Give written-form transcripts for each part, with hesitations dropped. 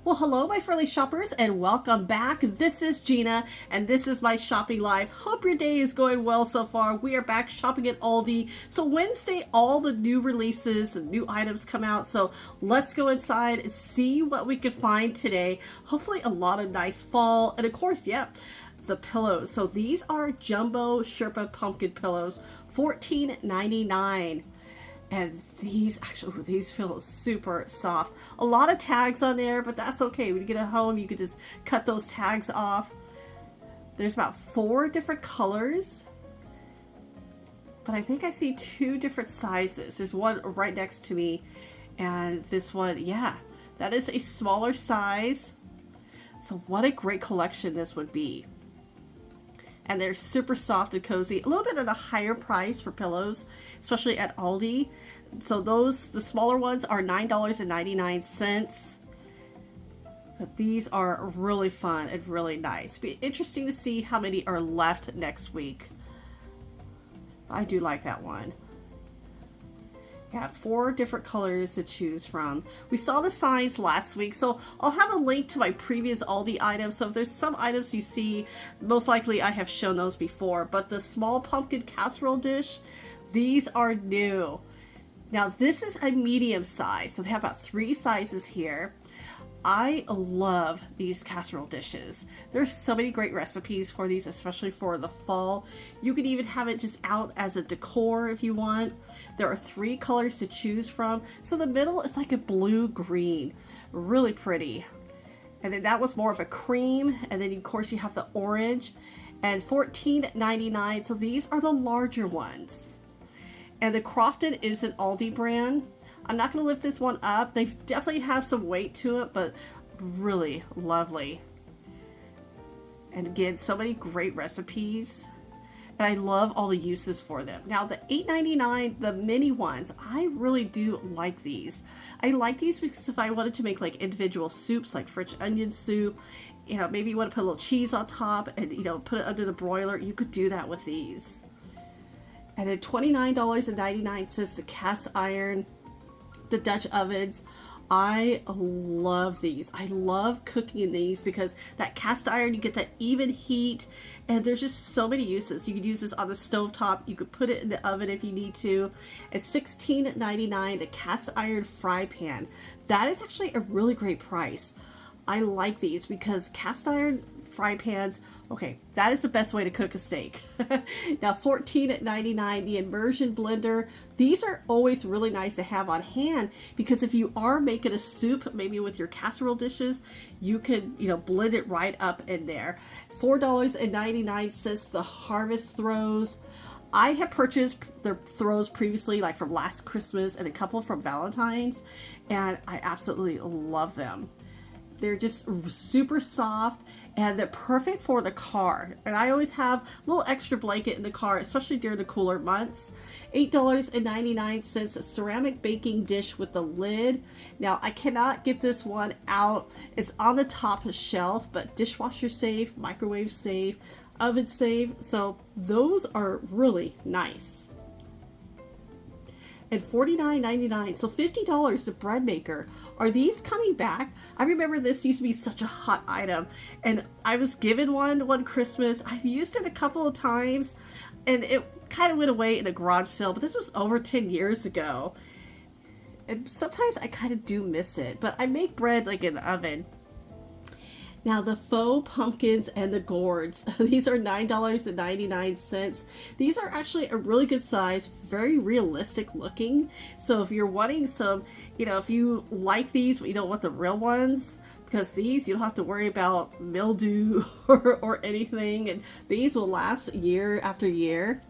Well, hello, my friendly shoppers, and welcome back. This is Gina, and this is my shopping life. Hope your day is going well so far. We are back shopping at Aldi. So Wednesday, all the new releases and new items come out. So let's go inside and see what we can find today. Hopefully a lot of nice fall, and of course, yeah, the pillows. So these are Jumbo Sherpa Pumpkin Pillows, $14.99. And these feel super soft. A lot of tags on there, but that's okay. When you get it home, you can just cut those tags off. There's about 4 different colors, but I think I see 2 different sizes. There's one right next to me, and this one, yeah, that is a smaller size. So what a great collection this would be. And they're super soft and cozy. A little bit at a higher price for pillows, especially at Aldi. So the smaller ones are $9.99. But these are really fun and really nice. Be interesting to see how many are left next week. I do like that one. Yeah, 4 different colors to choose from. We saw the signs last week, so I'll have a link to my previous Aldi items. So if there's some items you see, most likely I have shown those before. But the small pumpkin casserole dish, these are new. Now this is a medium size, so they have about 3 sizes here. I love these casserole dishes. There's so many great recipes for these, especially for the fall. You can even have it just out as a decor if you want. There are 3 colors to choose from. So the middle is like a blue-green, really pretty. And then that was more of a cream. And then of course you have the orange, and $14.99. So these are the larger ones. And the Crofton is an Aldi brand. I'm not going to lift this one up. They definitely have some weight to it, but really lovely. And again, so many great recipes. And I love all the uses for them. Now the $8.99, the mini ones, I really do like these. I like these because if I wanted to make like individual soups, like French onion soup, you know, maybe you want to put a little cheese on top and, you know, put it under the broiler, you could do that with these. And then $29.99 the cast iron, the Dutch ovens. I love these. I love cooking in these because that cast iron, you get that even heat, and there's just so many uses. You could use this on the stovetop. You could put it in the oven if you need to. It's $16.99 the cast iron fry pan. That is actually a really great price. I like these because cast iron fry pans, okay, that is the best way to cook a steak. Now $14.99 the immersion blender. These are always really nice to have on hand because if you are making a soup, maybe with your casserole dishes, you could, you know, blend it right up in there. $4.99 the harvest throws. I have purchased the throws previously, like from last Christmas and a couple from Valentine's, and I absolutely love them. They're just super soft and they're perfect for the car. And I always have a little extra blanket in the car, especially during the cooler months. $8.99 a ceramic baking dish with the lid. Now I cannot get this one out. It's on the top shelf, but dishwasher safe, microwave safe, oven safe. So those are really nice. And $49.99, so $50 the bread maker. Are these coming back? I remember this used to be such a hot item, and I was given one Christmas. I've used it a couple of times, and it kind of went away in a garage sale, but this was over 10 years ago. And sometimes I kind of do miss it, but I make bread like in the oven. Now the Faux Pumpkins and the gourds, these are $9.99. These are actually a really good size, very realistic looking. So if you're wanting some, you know, if you like these but you don't want the real ones, because these you don't have to worry about mildew or anything, and these will last year after year.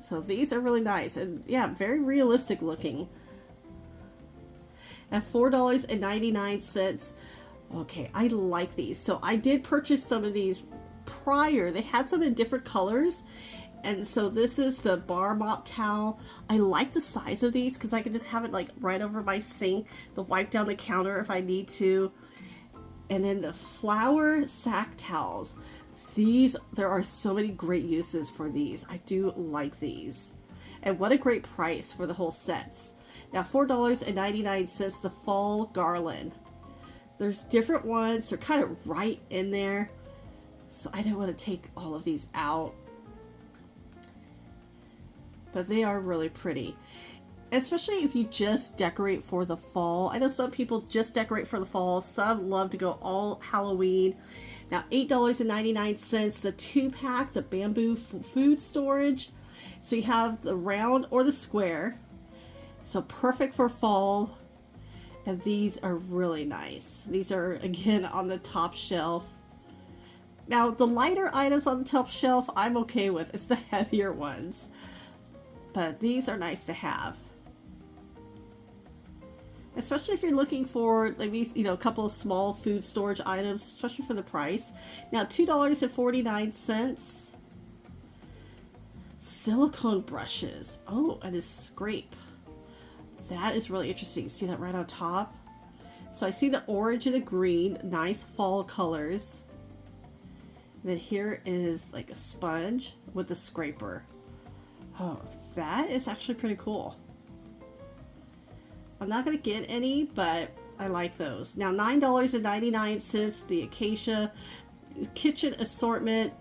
So these are really nice and yeah, very realistic looking. At $4.99. Okay, I like these. So I did purchase some of these prior. They had some in different colors. And so this is the bar mop towel. I like the size of these because I can just have it like right over my sink to wipe down the counter if I need to. And then the flour sack towels. These, there are so many great uses for these. I do like these. And what a great price for the whole sets. Now $4.99 the fall garland. There's different ones. They're kind of right in there. So I didn't want to take all of these out. But they are really pretty. Especially if you just decorate for the fall. I know some people just decorate for the fall. Some love to go all Halloween. Now, $8.99, the 2-pack, the bamboo food storage. So you have the round or the square. So perfect for fall. And these are really nice. These are, again, on the top shelf. Now, the lighter items on the top shelf, I'm okay with. It's the heavier ones. But these are nice to have. Especially if you're looking for maybe, you know, a couple of small food storage items, especially for the price. Now, $2.49. Silicone brushes. Oh, and a scrape. That is really interesting. See that right on top? So I see the orange and the green. Nice fall colors. And then here is like a sponge with a scraper. Oh, that is actually pretty cool. I'm not going to get any, but I like those. Now, $9.99, the Acacia Kitchen assortment.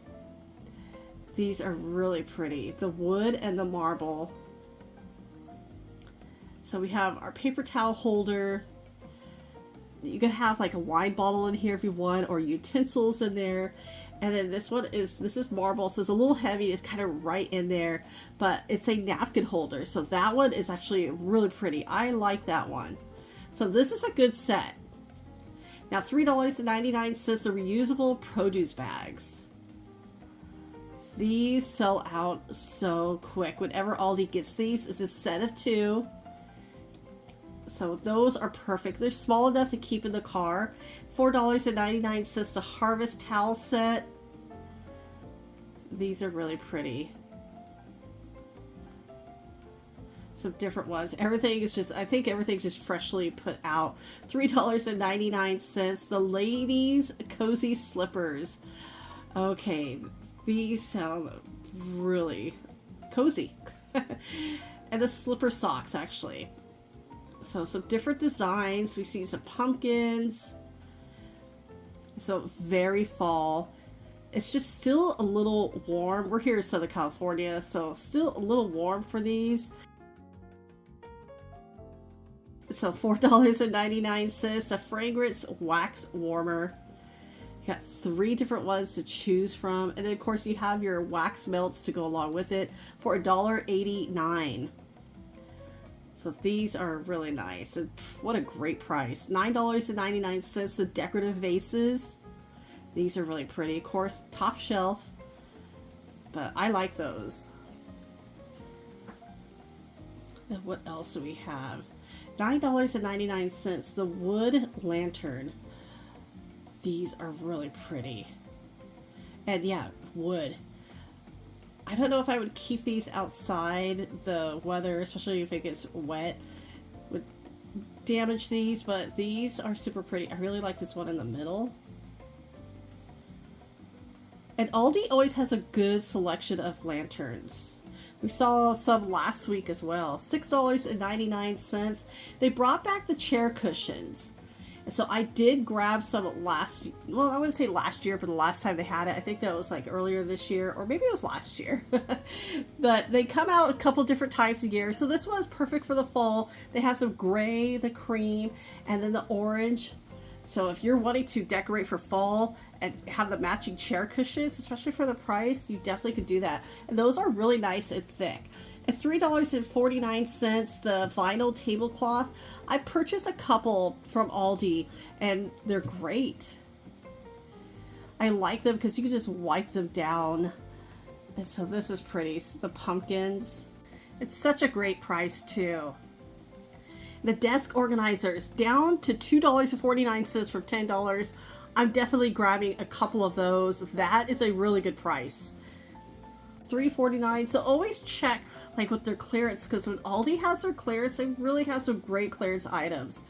These are really pretty. The wood and the marble. So we have our paper towel holder. You can have like a wine bottle in here if you want, or utensils in there. And then this is marble, so it's a little heavy. It's kind of right in there, but it's a napkin holder. So that one is actually really pretty. I like that one. So this is a good set. Now, $3.99, the reusable produce bags. These sell out so quick. Whenever Aldi gets these, it's a set of 2. So those are perfect. They're small enough to keep in the car. $4.99, the Harvest towel set. These are really pretty. Some different ones. Everything is just, I think everything's just freshly put out. $3.99, the ladies cozy slippers. Okay, these sound really cozy. And the slipper socks, actually. So some different designs. We see some pumpkins. So very fall. It's just still a little warm. We're here in Southern California, so still a little warm for these. So $4.99, the fragrance wax warmer. You got 3 different ones to choose from. And then of course you have your wax melts to go along with it for $1.89. So these are really nice. And what a great price. $9.99, the decorative vases. These are really pretty. Of course, top shelf. But I like those. And what else do we have? $9.99, the wood lantern. These are really pretty. And yeah, wood. I don't know if I would keep these outside. The weather, especially if it gets wet, would damage these, but these are super pretty. I really like this one in the middle. And Aldi always has a good selection of lanterns. We saw some last week as well. $6.99. They brought back the chair cushions. And so I did grab some well, I wouldn't say last year, but the last time they had it, I think that was like earlier this year, or maybe it was last year. But they come out a couple different times a year. So this one's perfect for the fall. They have some gray, the cream, and then the orange. So if you're wanting to decorate for fall and have the matching chair cushions, especially for the price, you definitely could do that. And those are really nice and thick. At $3.49, the vinyl tablecloth. I purchased a couple from Aldi and they're great. I like them because you can just wipe them down. And so this is pretty. The pumpkins. It's such a great price too. The desk organizers down to $2.49 from $10. I'm definitely grabbing a couple of those. That is a really good price. $3.49. So always check like with their clearance, because when Aldi has their clearance, they really have some great clearance items.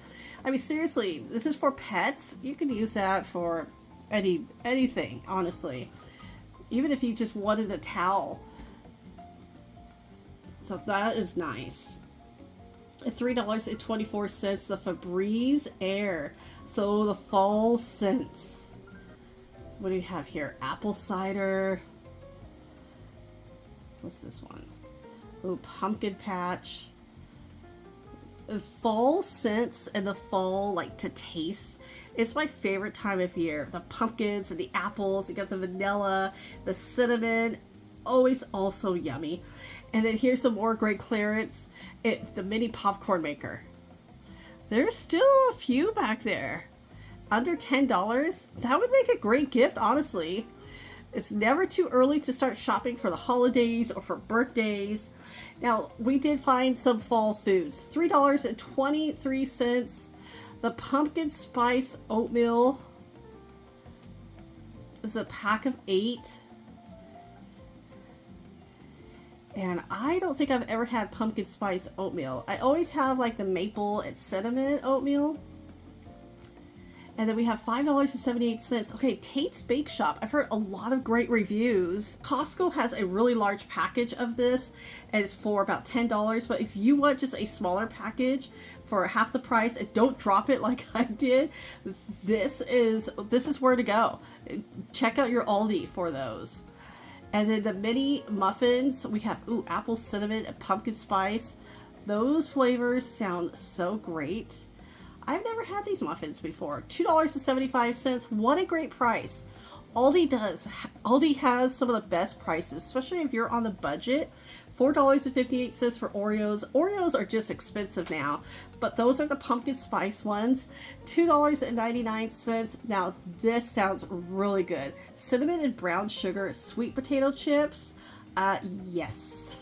I mean, seriously, this is for pets. You can use that for anything, honestly. Even if you just wanted a towel. So that is nice. At $3.24, the Febreze Air. So the fall scents. What do we have here? Apple cider. What's this one? Oh, pumpkin patch. The fall scents and the fall, like, to taste, it's my favorite time of year. The pumpkins and the apples. You got the vanilla, the cinnamon. Always also yummy. And then here's some more great clearance. It's the mini popcorn maker. There's still a few back there. Under $10. That would make a great gift, honestly. It's never too early to start shopping for the holidays or for birthdays. Now, we did find some fall foods. $3.23. The pumpkin spice oatmeal is a pack of 8. And I don't think I've ever had pumpkin spice oatmeal. I always have like the maple and cinnamon oatmeal. And then we have $5.78. Okay, Tate's Bake Shop. I've heard a lot of great reviews. Costco has a really large package of this, and it's for about $10. But if you want just a smaller package for half the price, and don't drop it like I did, this is where to go. Check out your Aldi for those. And then the mini muffins, we have apple, cinnamon, and pumpkin spice. Those flavors sound so great. I've never had these muffins before. $2.75. What a great price. Aldi has some of the best prices, especially if you're on the budget. $4.58 for Oreos. Oreos are just expensive now, but those are the pumpkin spice ones. $2.99. Now this sounds really good. Cinnamon and brown sugar sweet potato chips. Yes.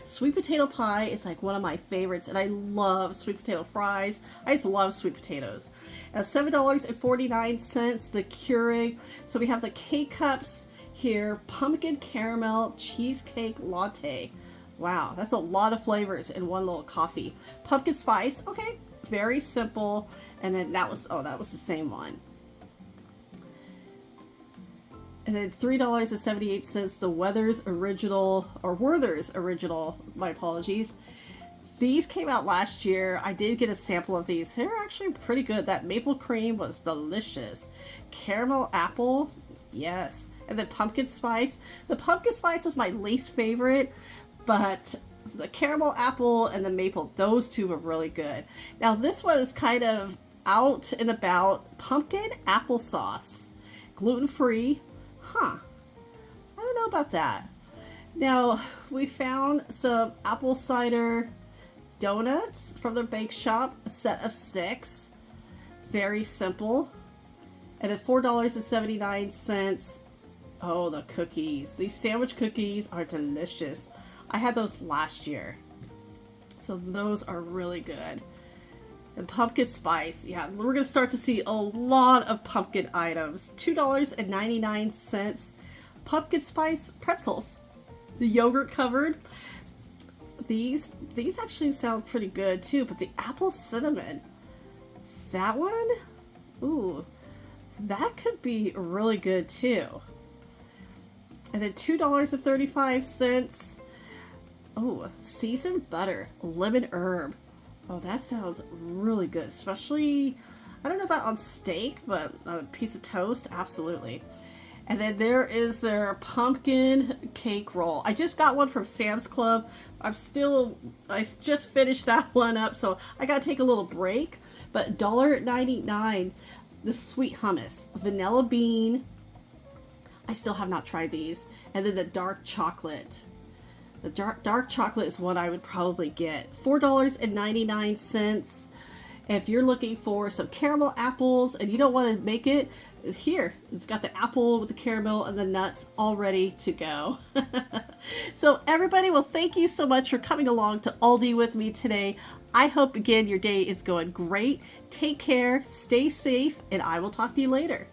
Sweet potato pie is like one of my favorites, and I love sweet potato fries. I just love sweet potatoes. $7.49, the Keurig. So we have the K-Cups here, pumpkin caramel cheesecake latte. Wow, that's a lot of flavors in one little coffee. Pumpkin spice, okay, very simple. And then that was the same one. And then $3.78, the Werthers Original, my apologies. These came out last year. I did get a sample of these. They're actually pretty good. That maple cream was delicious. Caramel apple, yes. And then pumpkin spice. The pumpkin spice was my least favorite, but the caramel apple and the maple, those two were really good. Now this was kind of out and about. Pumpkin applesauce, gluten-free. Huh. I don't know about that. Now, we found some apple cider donuts from the bake shop, a set of 6. Very simple. And then $4.79. Oh, the cookies. These sandwich cookies are delicious. I had those last year. So those are really good. And pumpkin spice, yeah, we're going to start to see a lot of pumpkin items. $2.99. Pumpkin spice pretzels. The yogurt covered. These actually sound pretty good too, but the apple cinnamon, that one, ooh, that could be really good too. And then $2.35. Oh, seasoned butter, lemon herb. Oh, that sounds really good, especially, I don't know about on steak, but on a piece of toast, absolutely. And then there is their pumpkin cake roll. I just got one from Sam's Club. I just finished that one up, so I gotta take a little break. But $1.99, the sweet hummus, vanilla bean. I still have not tried these. And then the dark chocolate. The dark chocolate is what I would probably get. $4.99. If you're looking for some caramel apples and you don't want to make it, here, it's got the apple with the caramel and the nuts all ready to go. So everybody, well, thank you so much for coming along to Aldi with me today. I hope, again, your day is going great. Take care, stay safe, and I will talk to you later.